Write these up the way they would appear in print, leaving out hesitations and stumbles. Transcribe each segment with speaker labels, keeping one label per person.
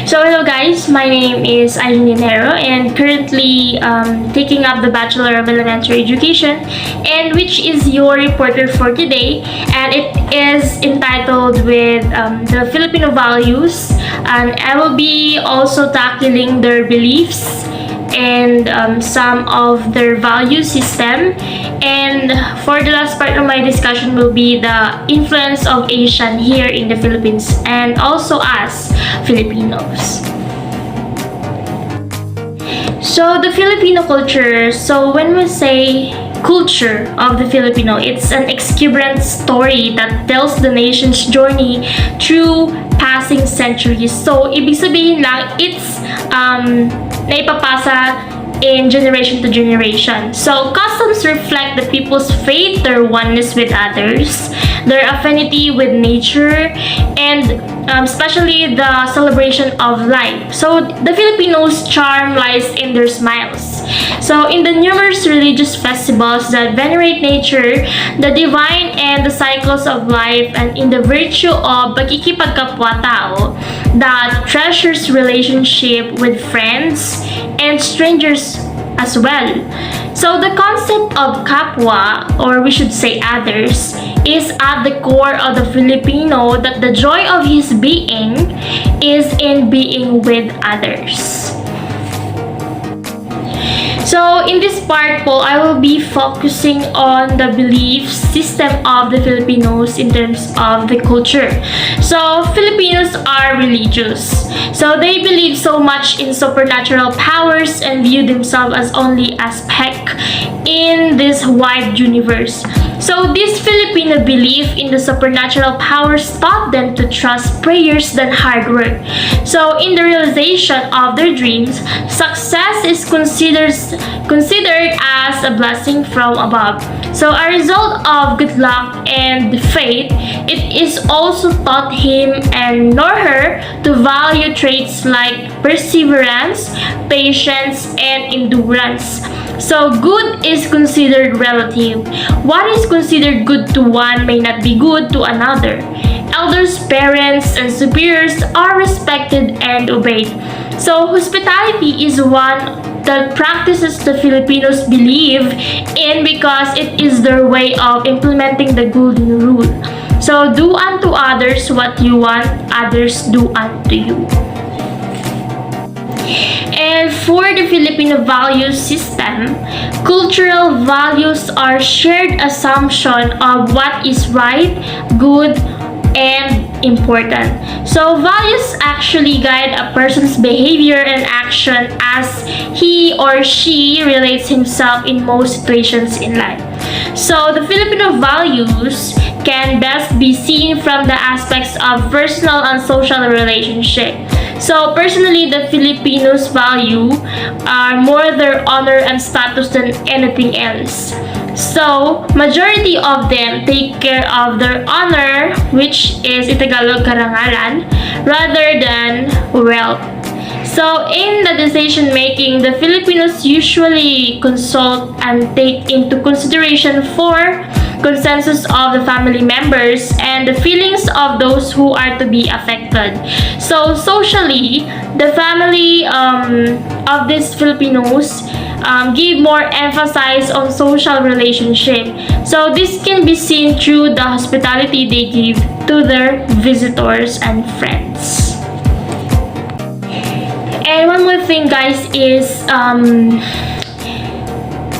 Speaker 1: So hello guys, my name is Aileen Dinero and currently taking up the Bachelor of Elementary Education, and which is your reporter for today, and it is entitled with the Filipino values, and I will be also tackling their beliefs and some of their value system, and for the last part of my discussion will be the influence of Asian here in the Philippines and also us Filipinos. So the Filipino culture, so when we say culture of the Filipino, it's an exuberant story that tells the nation's journey through passing centuries. So ibig sabihin lang, it's naipapasa in generation to generation. So customs reflect the people's faith, their oneness with others, their affinity with nature, and especially the celebration of life. So the Filipinos' charm lies in their smiles. So in the numerous religious festivals that venerate nature, the divine, and the cycles of life, and in the virtue of pakikipagkapwa-tao that treasures relationship with friends and strangers as well. So the concept of kapwa, or we should say others, is at the core of the Filipino, that the joy of his being is in being with others. So in this part po, I will be focusing on the belief system of the Filipinos in terms of the culture. So Filipinos are religious. So they believe so much in supernatural powers and view themselves as only a speck in this wide universe. So this Filipino belief in the supernatural powers taught them to trust prayers than hard work. So in the realization of their dreams, success is considered as a blessing from above. So a result of good luck and faith, it is also taught him and nor her to value traits like perseverance, patience, and endurance. So good is considered relative. What is considered good to one may not be good to another. Elders, parents, and superiors are respected and obeyed. So hospitality is one that practices the Filipinos believe in because it is their way of implementing the golden rule. So do unto others what you want others do unto you. And for the Filipino value system, cultural values are shared assumption of what is right, good, and important. So values actually guide a person's behavior and action as he or she relates himself in most situations in life. So the Filipino values can best be seen from the aspects of personal and social relationship. So personally, the Filipinos value are more their honor and status than anything else. So, majority of them take care of their honor, which is in Tagalog karangalan, rather than wealth. So, in the decision making, the Filipinos usually consult and take into consideration for consensus of the family members and the feelings of those who are to be affected. So socially, the family of these Filipinos give more emphasis on social relationship. So this can be seen through the hospitality they give to their visitors and friends. And one more thing, guys, is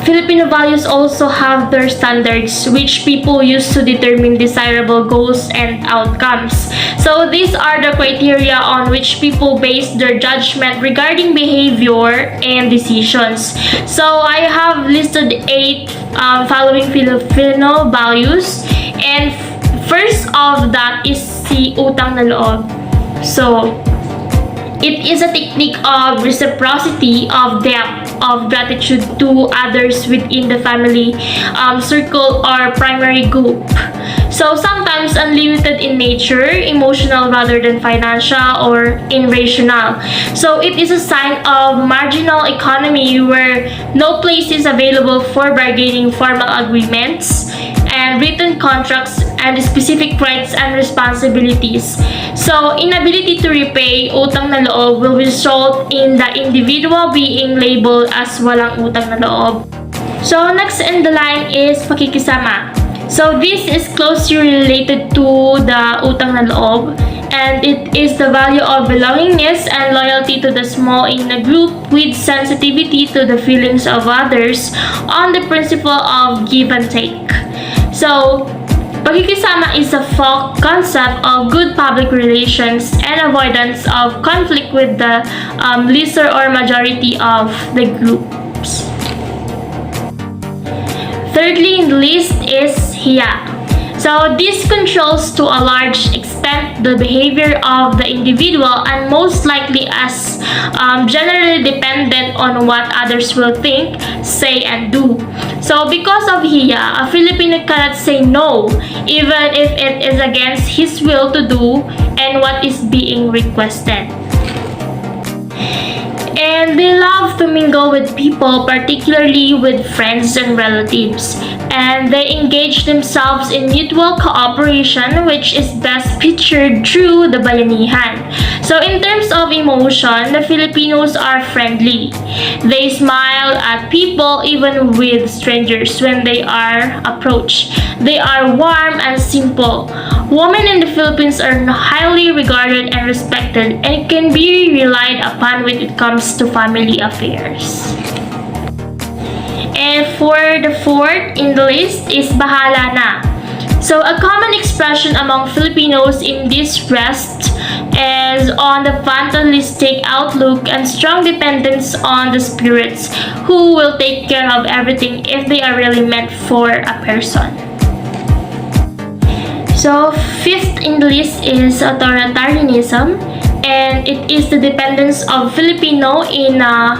Speaker 1: Filipino values also have their standards, which people use to determine desirable goals and outcomes. So these are the criteria on which people base their judgment regarding behavior and decisions. So I have listed 8 following Filipino values, and first of that is si utang na loob. So it is a technique of reciprocity, of depth, of gratitude to others within the family circle or primary group. So sometimes unlimited in nature, emotional rather than financial or irrational. So it is a sign of marginal economy where no place is available for bargaining formal agreements and written contracts and specific rights and responsibilities. So, inability to repay utang na loob will result in the individual being labeled as walang utang na loob. So, next in the line is pakikisama. So, this is closely related to the utang na loob, and it is the value of belongingness and loyalty to the small in a group with sensitivity to the feelings of others on the principle of give and take. So, pakikisama is a folk concept of good public relations and avoidance of conflict with the lesser or majority of the groups. Thirdly in the list is hiya. So this controls to a large extent the behavior of the individual and most likely as generally dependent on what others will think, say, and do. So because of hiya, a Filipino cannot say no even if it is against his will to do and what is being requested. And they love to mingle with people, particularly with friends and relatives. And they engage themselves in mutual cooperation, which is best pictured through the bayanihan. So in terms of emotion, the Filipinos are friendly. They smile at people even with strangers when they are approached. They are warm and simple. Women in the Philippines are highly regarded and respected and can be relied upon when it comes to family affairs. And for the fourth in the list is bahala na. So a common expression among Filipinos in this rest is on the fatalistic outlook and strong dependence on the spirits who will take care of everything if they are really meant for a person. So fifth in the list is authoritarianism, and it is the dependence of Filipino in a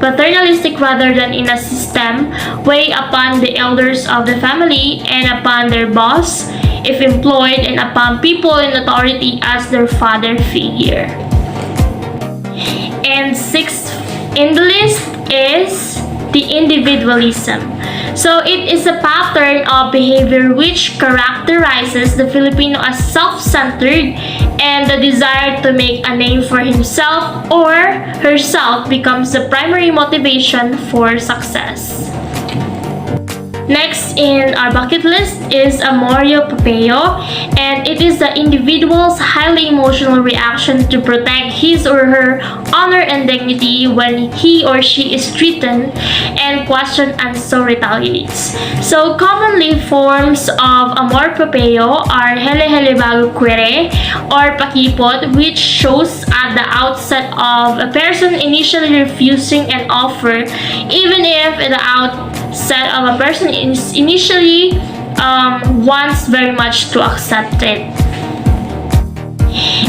Speaker 1: paternalistic rather than in a system way upon the elders of the family and upon their boss if employed and upon people in authority as their father figure. And sixth in the list is the individualism. So it is a pattern of behavior which characterizes the Filipino as self-centered and the desire to make a name for himself or herself becomes the primary motivation for success. Next in our bucket list is amorio papeo, and it is the individual's highly emotional reaction to protect his or her honor and dignity when he or she is threatened and questioned and so retaliates. So commonly forms of amor papeo are hele hele bago quere or pakipot, which shows at the outset of a person initially refusing an offer even if at the outset of a person is initially wants very much to accept it.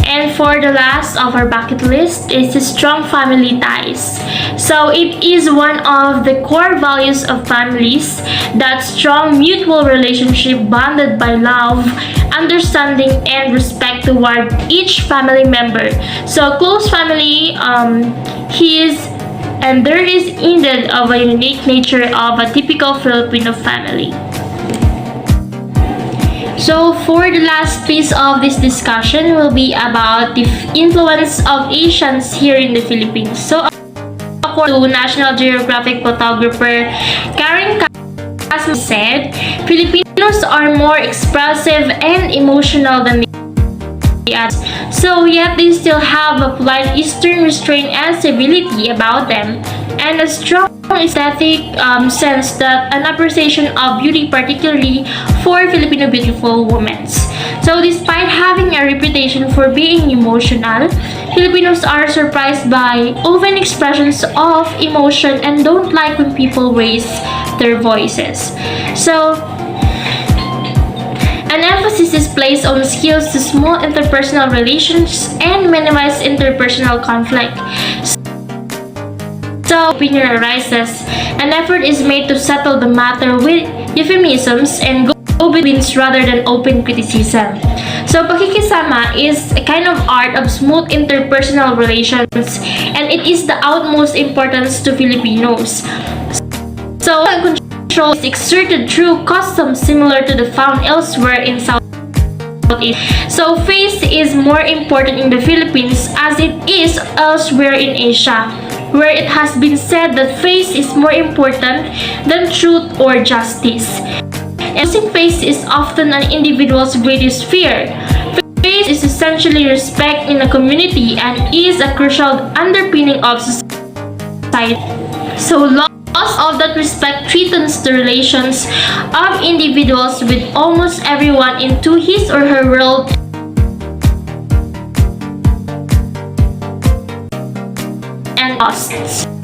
Speaker 1: And for the last of our bucket list is the strong family ties. So it is one of the core values of families, that strong mutual relationship bonded by love, understanding, and respect toward each family member. So close family, and there is indeed of a unique nature of a typical Filipino family. So for the last piece of this discussion will be about the influence of Asians here in the Philippines. So according to National Geographic photographer Karen Casman said, Filipinos are more expressive and emotional than the others. So yet they still have a polite Eastern restraint and civility about them, and a strong aesthetic sense that an appreciation of beauty, particularly for Filipino beautiful women. So despite having a reputation for being emotional, Filipinos are surprised by open expressions of emotion and don't like when people raise their voices. So an emphasis is placed on skills to small interpersonal relations and minimize interpersonal conflict. So, opinion arises, an effort is made to settle the matter with euphemisms and go-betweens rather than open criticism. So, pakikisama is a kind of art of smooth interpersonal relations, and it is the utmost importance to Filipinos. So, control is exerted through customs similar to the found elsewhere in South So faith is more important in the Philippines as it is elsewhere in Asia, where it has been said that faith is more important than truth or justice. And losing faith is often an individual's greatest fear. Faith is essentially respect in a community and is a crucial underpinning of society. So loss of that respect threatens the relations of individuals with almost everyone into his or her world and costs.